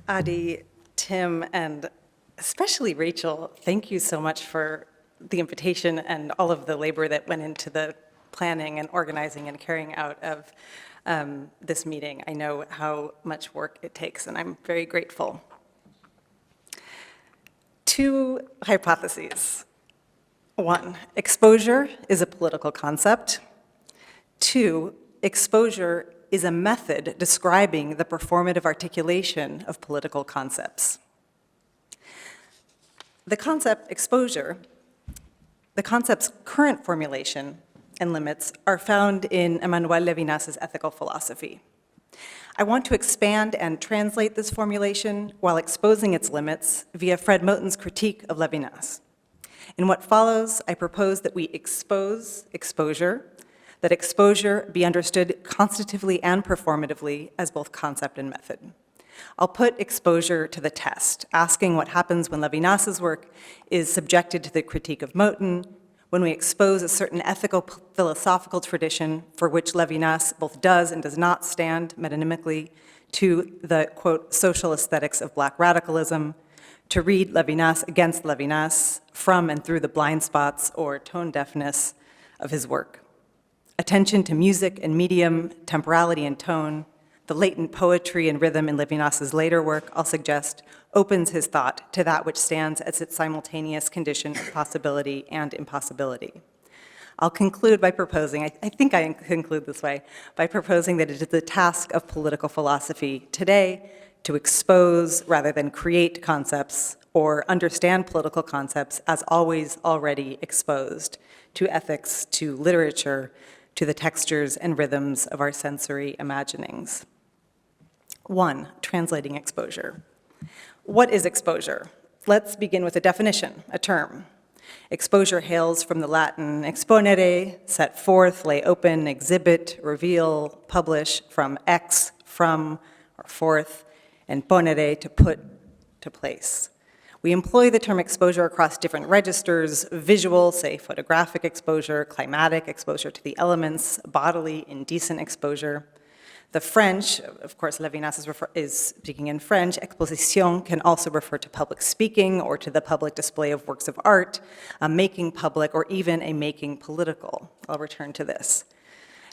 Adi, Tim, and especially Rachel, thank you so much for the invitation and all of the labor that went into the planning and organizing and carrying out of this meeting. I know how much work it takes, and I'm very grateful. Two hypotheses. One, exposure is a political concept. Two, exposure is a method describing the performative articulation of political concepts. The concept exposure, the concept's current formulation and limits are found in Emmanuel Levinas's ethical philosophy. I want to expand and translate this formulation while exposing its limits via Fred Moten's critique of Levinas. In what follows, I propose that we expose exposure, that exposure be understood constitutively and performatively as both concept and method. I'll put exposure to the test, asking what happens when Levinas's work is subjected to the critique of Moten, when we expose a certain ethical philosophical tradition for which Levinas both does and does not stand metonymically to the, quote, social aesthetics of Black radicalism, to read Levinas against Levinas from and through the blind spots or tone deafness of his work. Attention to music and medium, temporality and tone, the latent poetry and rhythm in Levinas's later work, I'll suggest, opens his thought to that which stands as its simultaneous condition of possibility and impossibility. I'll conclude by proposing, I think I conclude this way, by proposing that it is the task of political philosophy today to expose rather than create concepts or understand political concepts as always already exposed to ethics, to literature, to the textures and rhythms of our sensory imaginings. One, translating exposure. What is exposure? Let's begin with a definition, a term. Exposure hails from the Latin exponere, set forth, lay open, exhibit, reveal, publish, from ex, from, or forth, and ponere, to put, to place. We employ the term exposure across different registers: visual, say photographic exposure, climatic exposure to the elements, bodily, indecent exposure. The French, of course, Levinas is speaking in French, exposition can also refer to public speaking or to the public display of works of art, a making public, or even a making political. I'll return to this.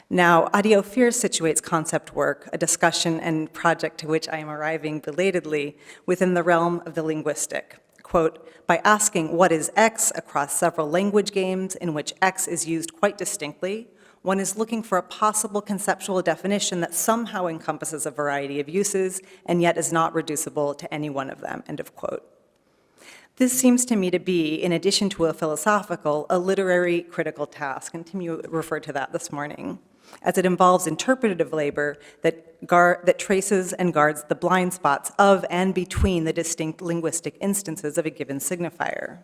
Now, Adi Ophir situates concept work, a discussion and project to which I am arriving belatedly, within the realm of the linguistic. Quote, by asking what is X across several language games in which X is used quite distinctly, one is looking for a possible conceptual definition that somehow encompasses a variety of uses and yet is not reducible to any one of them, end of quote. This seems to me to be, in addition to a philosophical, a literary critical task, and Tim, you referred to that this morning, as it involves interpretative labor that traces and guards the blind spots of and between the distinct linguistic instances of a given signifier.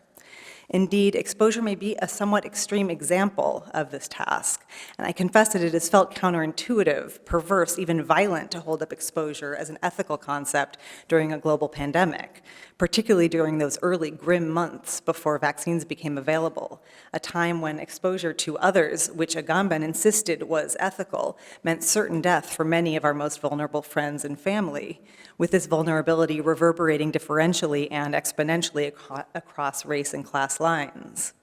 Indeed, exposure may be a somewhat extreme example of this task, and I confess that it has felt counterintuitive, perverse, even violent to hold up exposure as an ethical concept during a global pandemic, particularly during those early grim months before vaccines became available, a time when exposure to others, which Agamben insisted was ethical, meant certain death for many of our most vulnerable friends and family, with this vulnerability reverberating differentially and exponentially across race and class lines.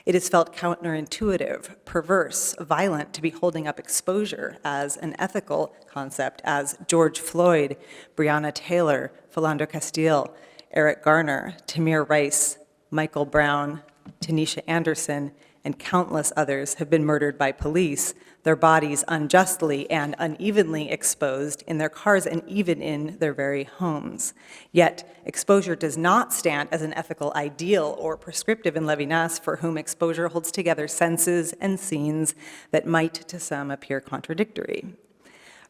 It is felt counterintuitive, perverse, violent to be holding up exposure as an ethical concept, as George Floyd, Breonna Taylor, Philando Castile, Eric Garner, Tamir Rice, Michael Brown, Tanisha Anderson, and countless others have been murdered by police, their bodies unjustly and unevenly exposed in their cars and even in their very homes. Yet, exposure does not stand as an ethical ideal or prescriptive in Levinas, for whom exposure holds together senses and scenes that might to some appear contradictory.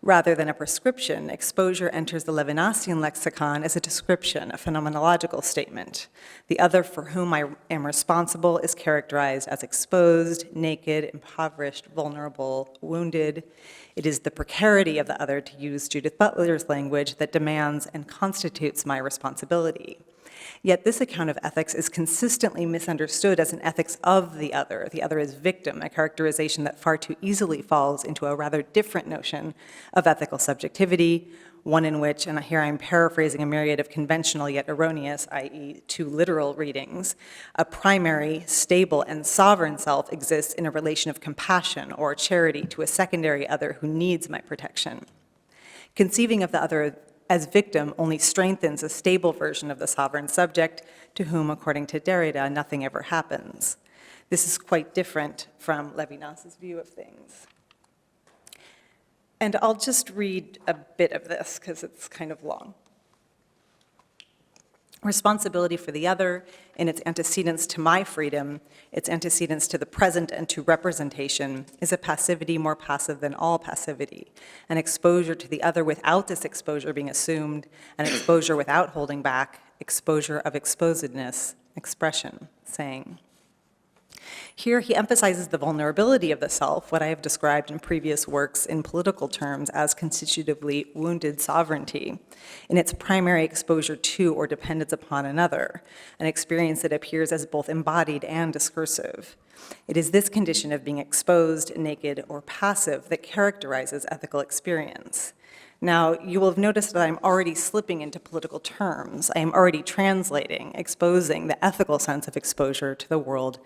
Rather than a prescription, exposure enters the Levinasian lexicon as a description, a phenomenological statement. The other for whom I am responsible is characterized as exposed, naked, impoverished, vulnerable, wounded. It is the precarity of the other, to use Judith Butler's language, that demands and constitutes my responsibility. Yet this account of ethics is consistently misunderstood as an ethics of the other. The other is victim, a characterization that far too easily falls into a rather different notion of ethical subjectivity, one in which, and here I'm paraphrasing a myriad of conventional yet erroneous, i.e. too literal readings, a primary, stable, and sovereign self exists in a relation of compassion or charity to a secondary other who needs my protection. Conceiving of the other as victim only strengthens a stable version of the sovereign subject to whom, according to Derrida, nothing ever happens. This is quite different from Levinas's view of things. And I'll just read a bit of this because it's kind of long. Responsibility for the other, in its antecedents to my freedom, its antecedents to the present and to representation, is a passivity more passive than all passivity, an exposure to the other without this exposure being assumed, an exposure without holding back, exposure of exposedness, expression, saying. Here he emphasizes the vulnerability of the self, what I have described in previous works in political terms as constitutively wounded sovereignty, in its primary exposure to or dependence upon another, an experience that appears as both embodied and discursive. It is this condition of being exposed, naked, or passive that characterizes ethical experience. Now, you will have noticed that I'm already slipping into political terms. I am already translating, exposing the ethical sense of exposure to the world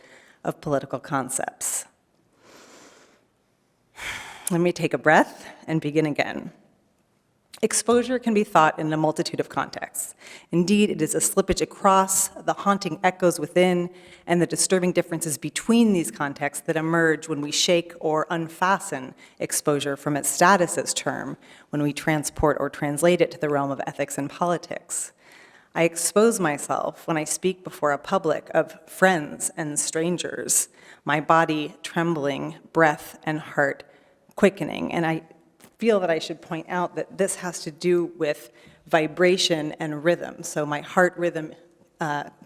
of political concepts. Let me take a breath and begin again. Exposure can be thought in a multitude of contexts. Indeed, it is a slippage across, the haunting echoes within, and the disturbing differences between these contexts that emerge when we shake or unfasten exposure from its status as term, when we transport or translate it to the realm of ethics and politics. I expose myself when I speak before a public of friends and strangers, my body trembling, breath and heart quickening. And I feel that I should point out that this has to do with vibration and rhythm. So my heart rhythm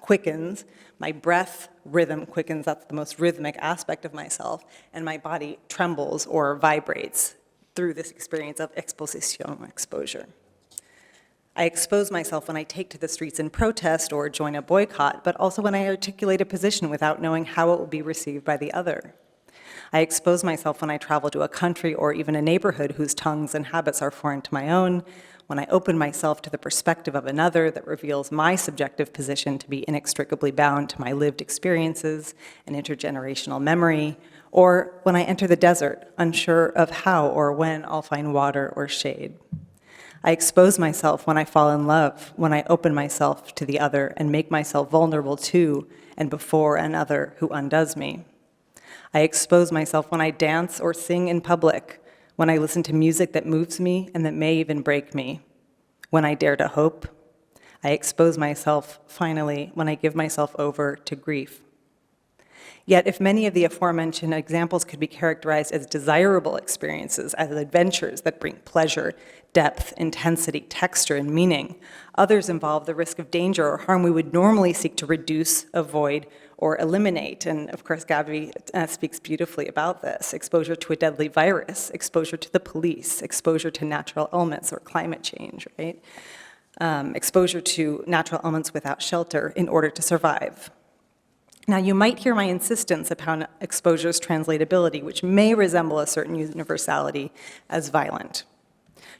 quickens, my breath rhythm quickens, that's the most rhythmic aspect of myself, and my body trembles or vibrates through this experience of exposition, exposure. I expose myself when I take to the streets in protest or join a boycott, but also when I articulate a position without knowing how it will be received by the other. I expose myself when I travel to a country or even a neighborhood whose tongues and habits are foreign to my own, when I open myself to the perspective of another that reveals my subjective position to be inextricably bound to my lived experiences and intergenerational memory, or when I enter the desert, unsure of how or when I'll find water or shade. I expose myself when I fall in love, when I open myself to the other and make myself vulnerable to and before another who undoes me. I expose myself when I dance or sing in public, when I listen to music that moves me and that may even break me, when I dare to hope. I expose myself, finally, when I give myself over to grief. Yet, if many of the aforementioned examples could be characterized as desirable experiences, as adventures that bring pleasure, depth, intensity, texture, and meaning, others involve the risk of danger or harm we would normally seek to reduce, avoid, or eliminate. And of course, Gabby speaks beautifully about this. Exposure to a deadly virus, exposure to the police, exposure to natural elements or climate change, right? Exposure to natural elements without shelter in order to survive. Now, you might hear my insistence upon exposure's translatability, which may resemble a certain universality, as violent.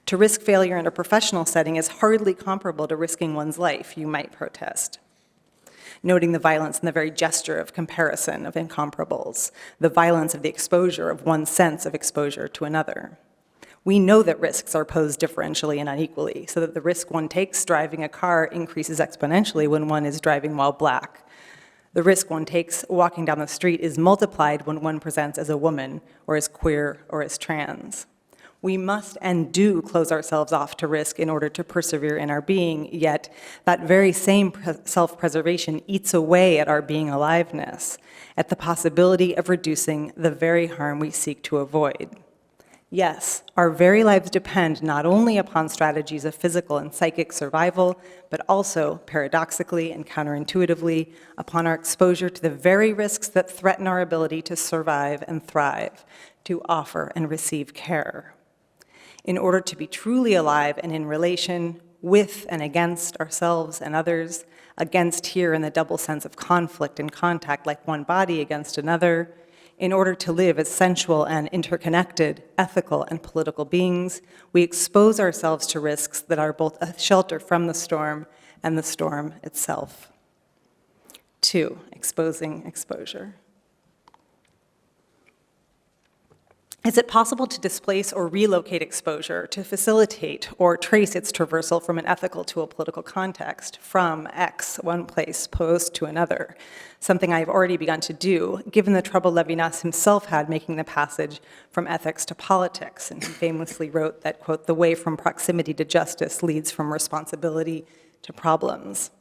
To risk failure in a professional setting is hardly comparable to risking one's life, you might protest. Noting the violence in the very gesture of comparison of incomparables, the violence of the exposure of one's sense of exposure to another. We know that risks are posed differentially and unequally, so that the risk one takes driving a car increases exponentially when one is driving while black. The risk one takes walking down the street is multiplied when one presents as a woman, or as queer, or as trans. We must and do close ourselves off to risk in order to persevere in our being, yet that very same self-preservation eats away at our being aliveness, at the possibility of reducing the very harm we seek to avoid. Yes, our very lives depend not only upon strategies of physical and psychic survival, but also, paradoxically and counterintuitively, upon our exposure to the very risks that threaten our ability to survive and thrive, to offer and receive care. In order to be truly alive and in relation with and against ourselves and others, against here in the double sense of conflict and contact like one body against another, in order to live as sensual and interconnected, ethical and political beings, we expose ourselves to risks that are both a shelter from the storm and the storm itself. 2, exposing exposure. Is it possible to displace or relocate exposure, to facilitate or trace its traversal from an ethical to a political context, from X, one place, posed to another? Something I've already begun to do, given the trouble Levinas himself had making the passage from ethics to politics. And he famously wrote that, quote, "The way from proximity to justice leads from responsibility to problems."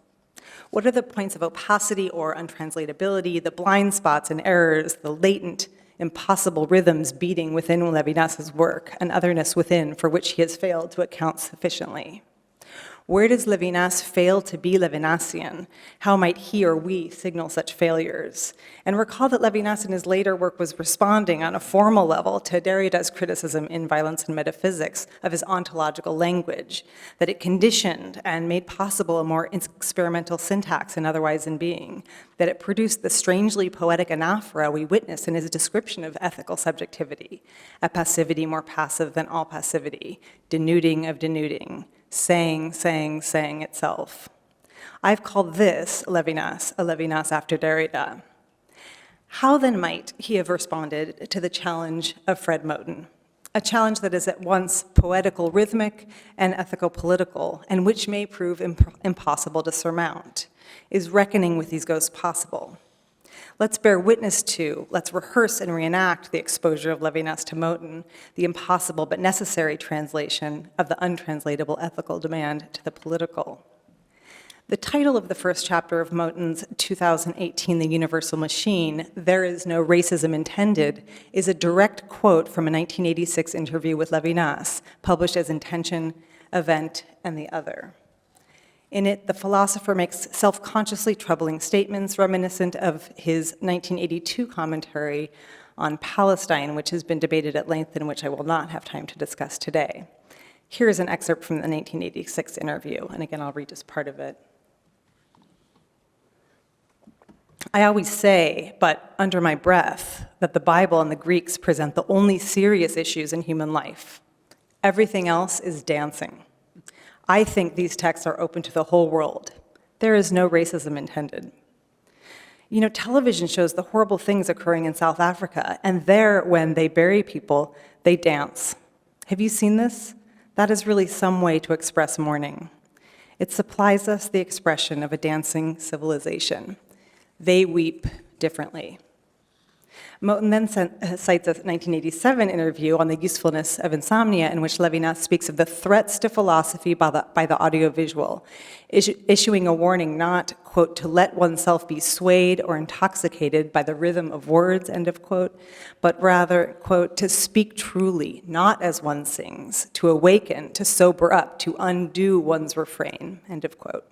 What are the points of opacity or untranslatability, the blind spots and errors, the latent impossible rhythms beating within Levinas's work, an otherness within for which he has failed to account sufficiently? Where does Levinas fail to be Levinasian? How might he or we signal such failures? And recall that Levinas in his later work was responding on a formal level to Derrida's criticism in Violence and Metaphysics of his ontological language, that it conditioned and made possible a more experimental syntax in Otherwise in Being, that it produced the strangely poetic anaphora we witness in his description of ethical subjectivity, a passivity more passive than all passivity, denuding of denuding, saying itself. I've called this Levinas, a Levinas after Derrida. How then might he have responded to the challenge of Fred Moten? A challenge that is at once poetical rhythmic and ethical political, and which may prove impossible to surmount. Is reckoning with these ghosts possible? Let's bear witness to, let's rehearse and reenact the exposure of Levinas to Moten, the impossible but necessary translation of the untranslatable ethical demand to the political. The title of the first chapter of Moten's 2018 The Universal Machine, There Is No Racism Intended, is a direct quote from a 1986 interview with Levinas, published as Intention, Event, and the Other. In it, the philosopher makes self-consciously troubling statements reminiscent of his 1982 commentary on Palestine, which has been debated at length and which I will not have time to discuss today. Here is an excerpt from the 1986 interview, and again, I'll read just part of it. I always say, but under my breath, that the Bible and the Greeks present the only serious issues in human life. Everything else is dancing. I think these texts are open to the whole world. There is no racism intended. You know, television shows the horrible things occurring in South Africa, and there, when they bury people, they dance. Have you seen this? That is really some way to express mourning. It supplies us the expression of a dancing civilization. They weep differently. Moten then cites a 1987 interview on the usefulness of insomnia in which Levinas speaks of the threats to philosophy by the audiovisual, issuing a warning not, quote, to let oneself be swayed or intoxicated by the rhythm of words, end of quote, but rather, quote, to speak truly, not as one sings, to awaken, to sober up, to undo one's refrain, end of quote.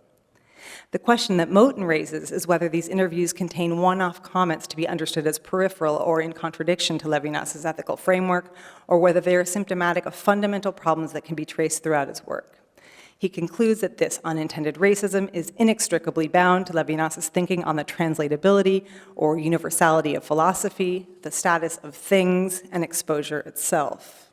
The question that Moten raises is whether these interviews contain one-off comments to be understood as peripheral or in contradiction to Levinas's ethical framework, or whether they are symptomatic of fundamental problems that can be traced throughout his work. He concludes that this unintended racism is inextricably bound to Levinas's thinking on the translatability or universality of philosophy, the status of things, and exposure itself.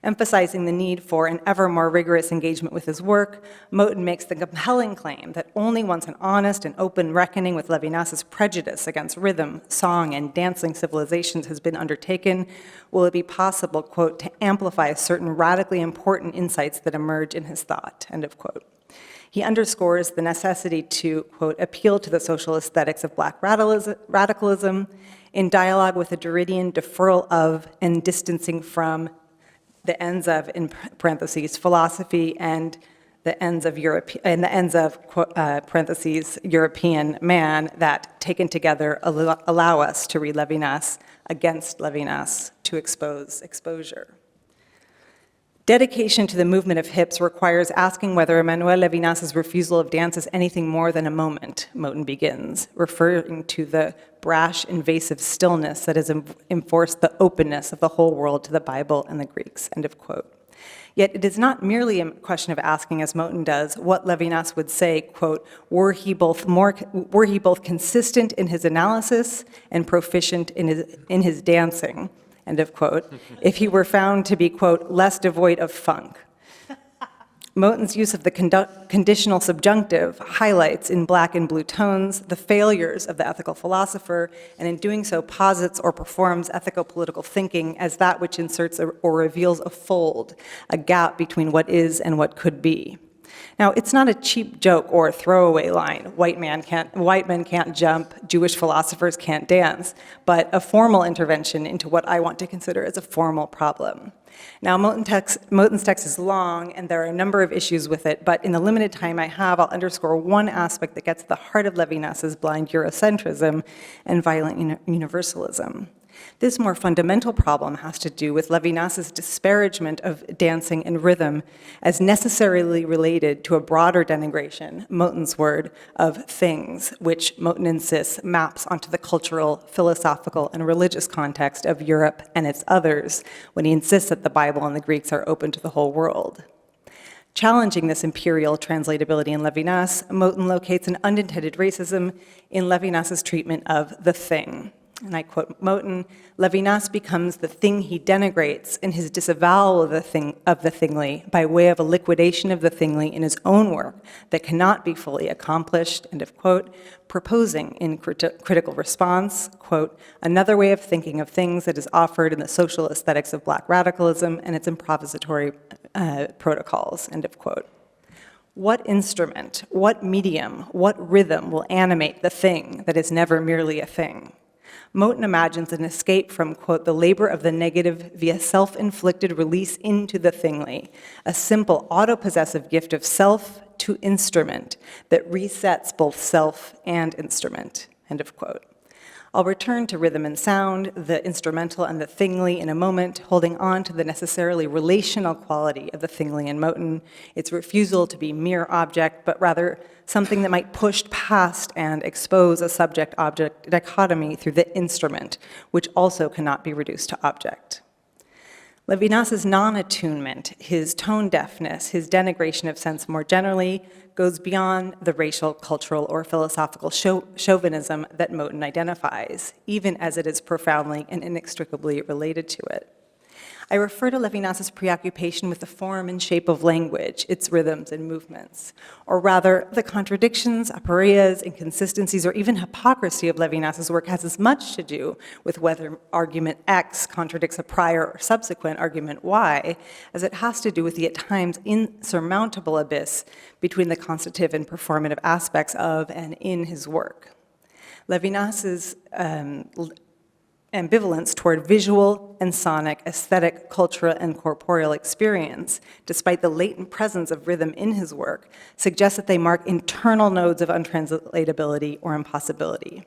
Emphasizing the need for an ever more rigorous engagement with his work, Moten makes the compelling claim that only once an honest and open reckoning with Levinas's prejudice against rhythm, song, and dancing civilizations has been undertaken, will it be possible, quote, to amplify certain radically important insights that emerge in his thought, end of quote. He underscores the necessity to, quote, appeal to the social aesthetics of Black radicalism in dialogue with a Derridian deferral of and distancing from the ends of, in parentheses, philosophy and the ends of parentheses, European man that, taken together, allow us to read Levinas against Levinas to expose exposure. Dedication to the movement of hips requires asking whether Emmanuel Levinas's refusal of dance is anything more than a moment, Moten begins, referring to the brash, invasive stillness that has enforced the openness of the whole world to the Bible and the Greeks, end of quote. Yet it is not merely a question of asking, as Moten does, what Levinas would say, quote, were he both consistent in his analysis and proficient in his dancing, end of quote, if he were found to be, quote, less devoid of funk. Moten's use of the conditional subjunctive highlights in black and blue tones the failures of the ethical philosopher, and in doing so posits or performs ethico-political thinking as that which inserts or reveals a fold, a gap between what is and what could be. Now, it's not a cheap joke or a throwaway line, white men can't jump, Jewish philosophers can't dance, but a formal intervention into what I want to consider as a formal problem. Now, Moten's text is long, and there are a number of issues with it, but in the limited time I have, I'll underscore one aspect that gets at the heart of Levinas's blind Eurocentrism and violent universalism. This more fundamental problem has to do with Levinas's disparagement of dancing and rhythm as necessarily related to a broader denigration, Moten's word, of things, which Moten insists maps onto the cultural, philosophical, and religious context of Europe and its others, when he insists that the Bible and the Greeks are open to the whole world. Challenging this imperial translatability in Levinas, Moten locates an unintended racism in Levinas's treatment of the thing. And I quote Moten, Levinas becomes the thing he denigrates in his disavowal of the thingly by way of a liquidation of the thingly in his own work that cannot be fully accomplished, end of quote, proposing in critical response, quote, another way of thinking of things that is offered in the social aesthetics of Black radicalism and its improvisatory protocols, end of quote. What instrument, what medium, what rhythm will animate the thing that is never merely a thing? Moten imagines an escape from, quote, the labor of the negative via self-inflicted release into the thingly, a simple auto-possessive gift of self to instrument that resets both self and instrument, end of quote. I'll return to rhythm and sound, the instrumental and the thingly in a moment, holding on to the necessarily relational quality of the thingly in Moten, its refusal to be mere object, but rather something that might push past and expose a subject-object dichotomy through the instrument, which also cannot be reduced to object. Levinas's non-attunement, his tone deafness, his denigration of sense more generally, goes beyond the racial, cultural, or philosophical chauvinism that Moten identifies, even as it is profoundly and inextricably related to it. I refer to Levinas's preoccupation with the form and shape of language, its rhythms and movements, or rather, the contradictions, aporias, inconsistencies, or even hypocrisy of Levinas's work has as much to do with whether argument X contradicts a prior or subsequent argument Y, as it has to do with the at times insurmountable abyss between the constitutive and performative aspects of and in his work. Levinas's ambivalence toward visual and sonic, aesthetic, cultural, and corporeal experience, despite the latent presence of rhythm in his work, suggests that they mark internal nodes of untranslatability or impossibility.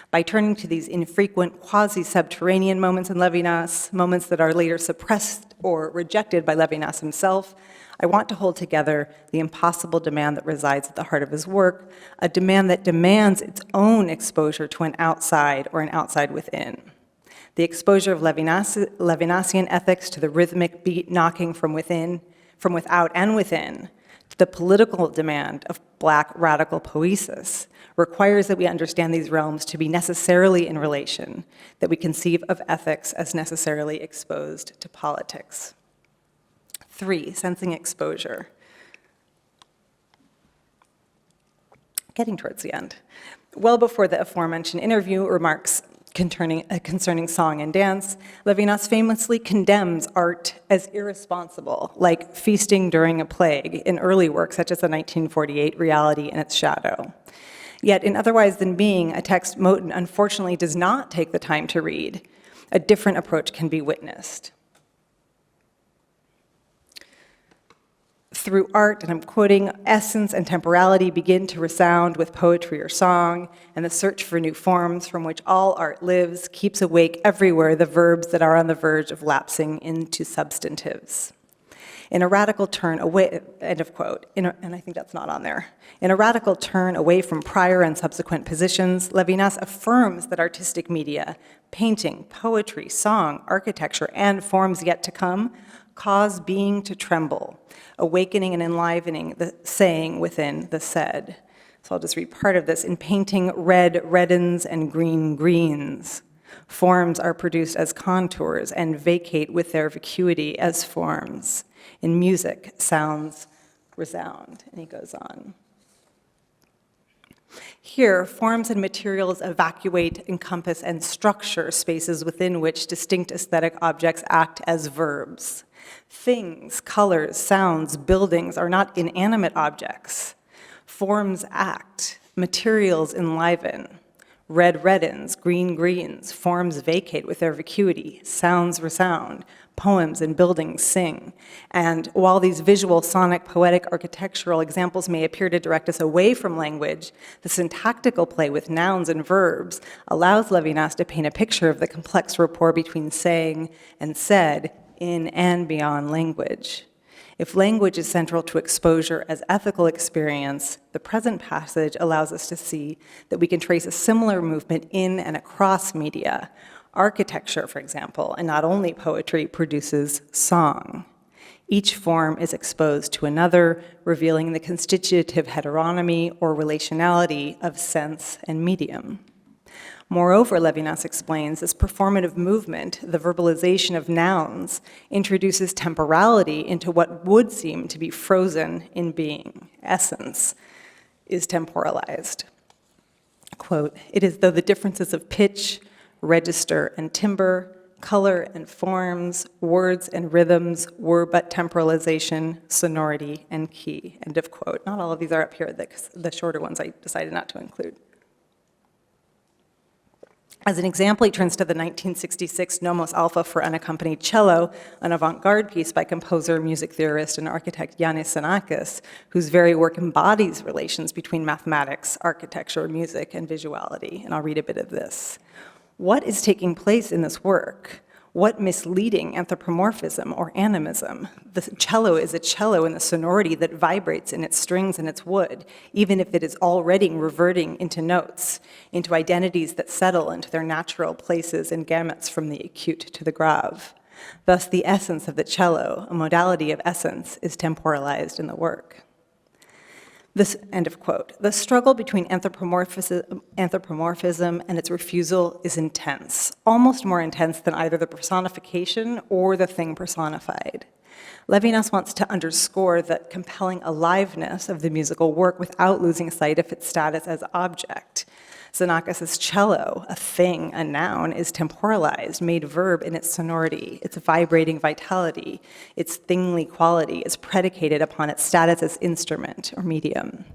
By turning to these infrequent, quasi-subterranean moments in Levinas, moments that are later suppressed or rejected by Levinas himself, I want to hold together the impossible demand that resides at the heart of his work, a demand that demands its own exposure to an outside or an outside within. The exposure of Levinasian ethics to the rhythmic beat knocking from without and within, to the political demand of Black radical poesis, requires that we understand these realms to be necessarily in relation, that we conceive of ethics as necessarily exposed to politics. 3, sensing exposure. Getting towards the end. Well before the aforementioned interview remarks concerning song and dance, Levinas famously condemns art as irresponsible, like feasting during a plague in early works such as the 1948 Reality and Its Shadow. Yet in Otherwise Than Being, a text Moten unfortunately does not take the time to read, a different approach can be witnessed. Through art, and I'm quoting, essence and temporality begin to resound with poetry or song, and the search for new forms from which all art lives keeps awake everywhere the verbs that are on the verge of lapsing into substantives. In a radical turn away, end of quote, and I think that's not on there. In a radical turn away from prior and subsequent positions, Levinas affirms that artistic media, painting, poetry, song, architecture, and forms yet to come, cause being to tremble, awakening and enlivening the saying within the said. So I'll just read part of this. In painting, red reddens and green greens. Forms are produced as contours and vacate with their vacuity as forms. In music, sounds resound. And he goes on. Here, forms and materials evacuate, encompass, and structure spaces within which distinct aesthetic objects act as verbs. Things, colors, sounds, buildings are not inanimate objects. Forms act, materials enliven. Red reddens, green greens, forms vacate with their vacuity, sounds resound, poems and buildings sing. And while these visual, sonic, poetic, architectural examples may appear to direct us away from language, the syntactical play with nouns and verbs allows Levinas to paint a picture of the complex rapport between saying and said in and beyond language. If language is central to exposure as ethical experience, the present passage allows us to see that we can trace a similar movement in and across media. Architecture, for example, and not only poetry, produces song. Each form is exposed to another, revealing the constitutive heteronomy or relationality of sense and medium. Moreover, Levinas explains, this performative movement, the verbalization of nouns, introduces temporality into what would seem to be frozen in being. Essence is temporalized. Quote, it is though the differences of pitch, register and timbre, color and forms, words and rhythms were but temporalization, sonority, and key, end of quote. Not all of these are up here, the shorter ones I decided not to include. As an example, he turns to the 1966 Nomos Alpha for unaccompanied cello, an avant-garde piece by composer, music theorist, and architect Yannis Xenakis, whose very work embodies relations between mathematics, architecture, music, and visuality. And I'll read a bit of this. What is taking place in this work? What misleading anthropomorphism or animism? The cello is a cello in the sonority that vibrates in its strings and its wood, even if it is already reverting into notes, into identities that settle into their natural places and gamuts from the acute to the grave. Thus, the essence of the cello, a modality of essence, is temporalized in the work. This, end of quote. The struggle between anthropomorphism and its refusal is intense, almost more intense than either the personification or the thing personified. Levinas wants to underscore the compelling aliveness of the musical work without losing sight of its status as object. Xenakis' cello, a thing, a noun, is temporalized, made verb in its sonority, its vibrating vitality, its thingly quality is predicated upon its status as instrument or medium.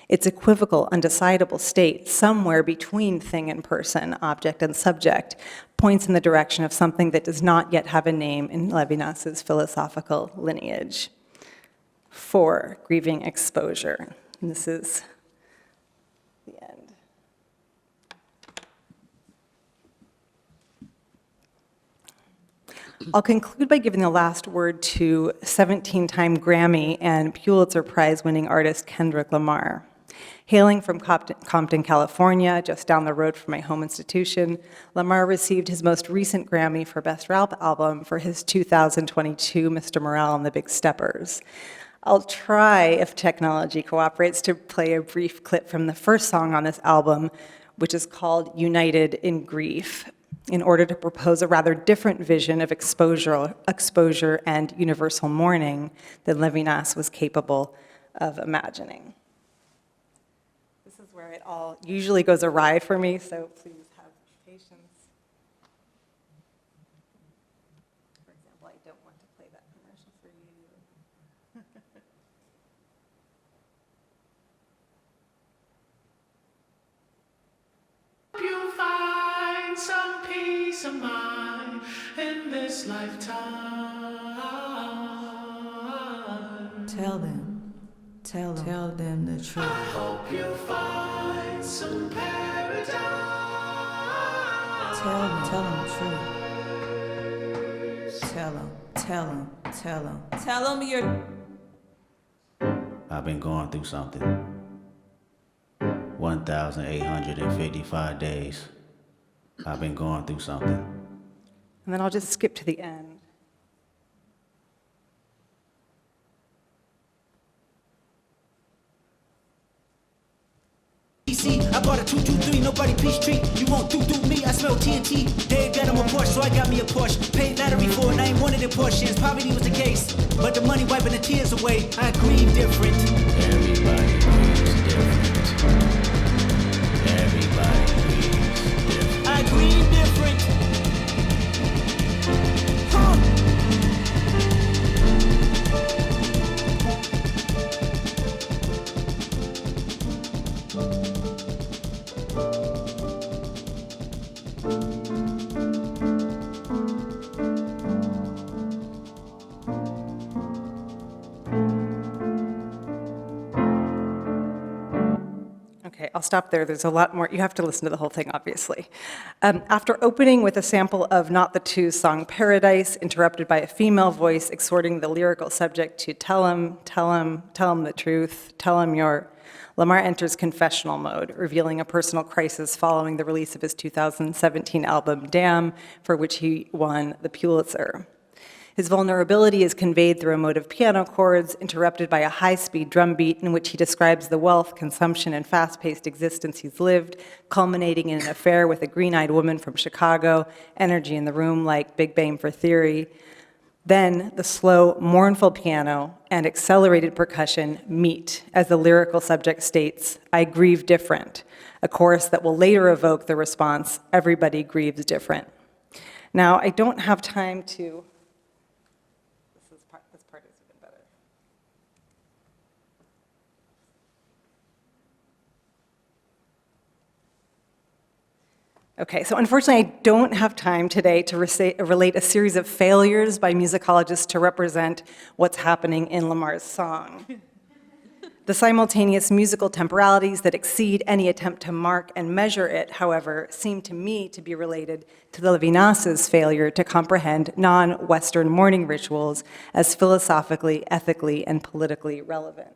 Its equivocal, undecidable state, somewhere between thing and person, object and subject, points in the direction of something that does not yet have a name in Levinas' philosophical lineage. 4, grieving exposure. And this is the end. I'll conclude by giving the last word to 17-time Grammy and Pulitzer Prize-winning artist Kendrick Lamar. Hailing from Compton, California, just down the road from my home institution, Lamar received his most recent Grammy for Best Rap Album for his 2022 Mr. Morale and the Big Steppers. I'll try, if technology cooperates, to play a brief clip from the first song on this album, which is called United in Grief, in order to propose a rather different vision of exposure and universal mourning than Levinas was capable of imagining. This is where it all usually goes awry for me, so please have patience. For example, I don't want to play that commercial for you. You find some peace of mind in this lifetime. Tell them the truth. I hope you find some paradise. Tell them the truth. Tell them you're. I've been going through something. 1,855 days. I've been going through something. And then I'll just skip to the end. TNC. I bought a 223, nobody peace treat. You won't do me, I smell TNT. They got him a Porsche, so I got me a Porsche. Paid lottery for it, I ain't wanted a Porsche. Poverty was the case, but the money wiping the tears away. I grieve different. Everybody grieves different. Everybody grieves different. I grieve different. Huh. Okay, I'll stop there. There's a lot more. You have to listen to the whole thing, obviously. After opening with a sample of Not the Two's song Paradise, interrupted by a female voice exhorting the lyrical subject to tell him the truth, tell him your... Lamar enters confessional mode, revealing a personal crisis following the release of his 2017 album, Damn, for which he won the Pulitzer. His vulnerability is conveyed through emotive piano chords, interrupted by a high-speed drum beat in which he describes the wealth, consumption, and fast-paced existence he's lived, culminating in an affair with a green-eyed woman from Chicago, energy in the room like Big Bang for Theory. Then the slow, mournful piano and accelerated percussion meet as the lyrical subject states, "I grieve different," a chorus that will later evoke the response, "Everybody grieves different." Now, I don't have time to... This part is even better. Okay, so unfortunately, I don't have time today to relate a series of failures by musicologists to represent what's happening in Lamar's song. The simultaneous musical temporalities that exceed any attempt to mark and measure it, however, seem to me to be related to the Levinas's failure to comprehend non-Western mourning rituals as philosophically, ethically, and politically relevant.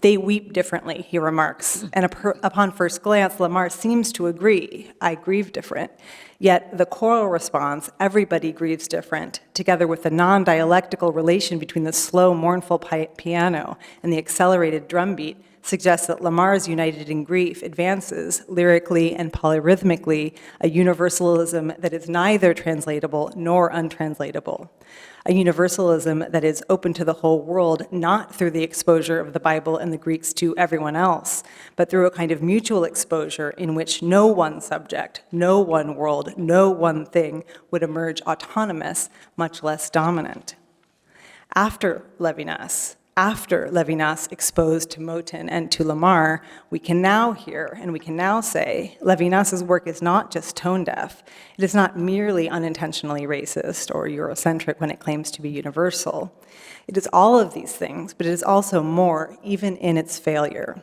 They weep differently, he remarks, and upon first glance, Lamar seems to agree, I grieve different. Yet the choral response, everybody grieves different, together with the non-dialectical relation between the slow, mournful piano and the accelerated drum beat, suggests that Lamar's United in Grief advances, lyrically and polyrhythmically, a universalism that is neither translatable nor untranslatable. A universalism that is open to the whole world, not through the exposure of the Bible and the Greeks to everyone else, but through a kind of mutual exposure in which no one subject, no one world, no one thing would emerge autonomous, much less dominant. After Levinas exposed to Moten and to Lamar, we can now hear and we can now say Levinas's work is not just tone deaf. It is not merely unintentionally racist or Eurocentric when it claims to be universal. It is all of these things, but it is also more, even in its failure.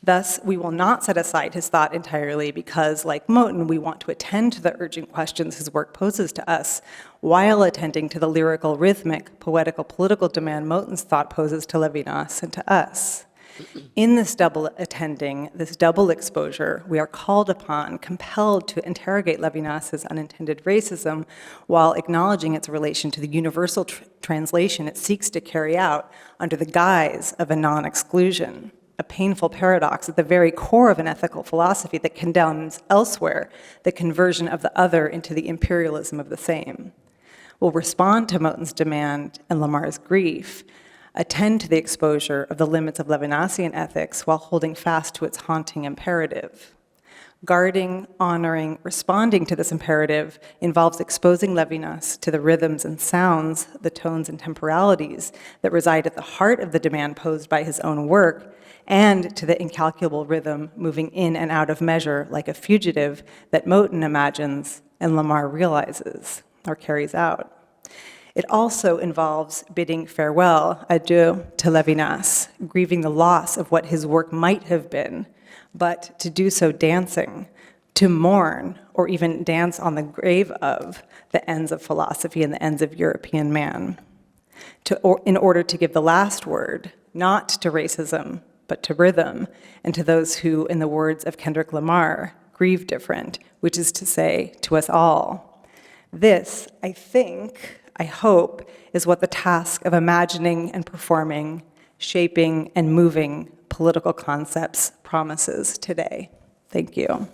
Thus, we will not set aside his thought entirely because, like Moten, we want to attend to the urgent questions his work poses to us, while attending to the lyrical, rhythmic, poetical, political demand Moten's thought poses to Levinas and to us. In this double attending, this double exposure, we are called upon, compelled to interrogate Levinas's unintended racism while acknowledging its relation to the universal translation it seeks to carry out under the guise of a non-exclusion. A painful paradox at the very core of an ethical philosophy that condemns elsewhere the conversion of the other into the imperialism of the same. Will respond to Moten's demand and Lamar's grief, attend to the exposure of the limits of Levinasian ethics while holding fast to its haunting imperative. Guarding, honoring, responding to this imperative involves exposing Levinas to the rhythms and sounds, the tones and temporalities that reside at the heart of the demand posed by his own work, and to the incalculable rhythm moving in and out of measure like a fugitive that Moten imagines and Lamar realizes or carries out. It also involves bidding farewell, adieu, to Levinas, grieving the loss of what his work might have been, but to do so dancing, to mourn, or even dance on the grave of the ends of philosophy and the ends of European man, in order to give the last word, not to racism, but to rhythm, and to those who, in the words of Kendrick Lamar, grieve different, which is to say, to us all. This, I hope, is what the task of imagining and performing, shaping and moving political concepts promises today. Thank you.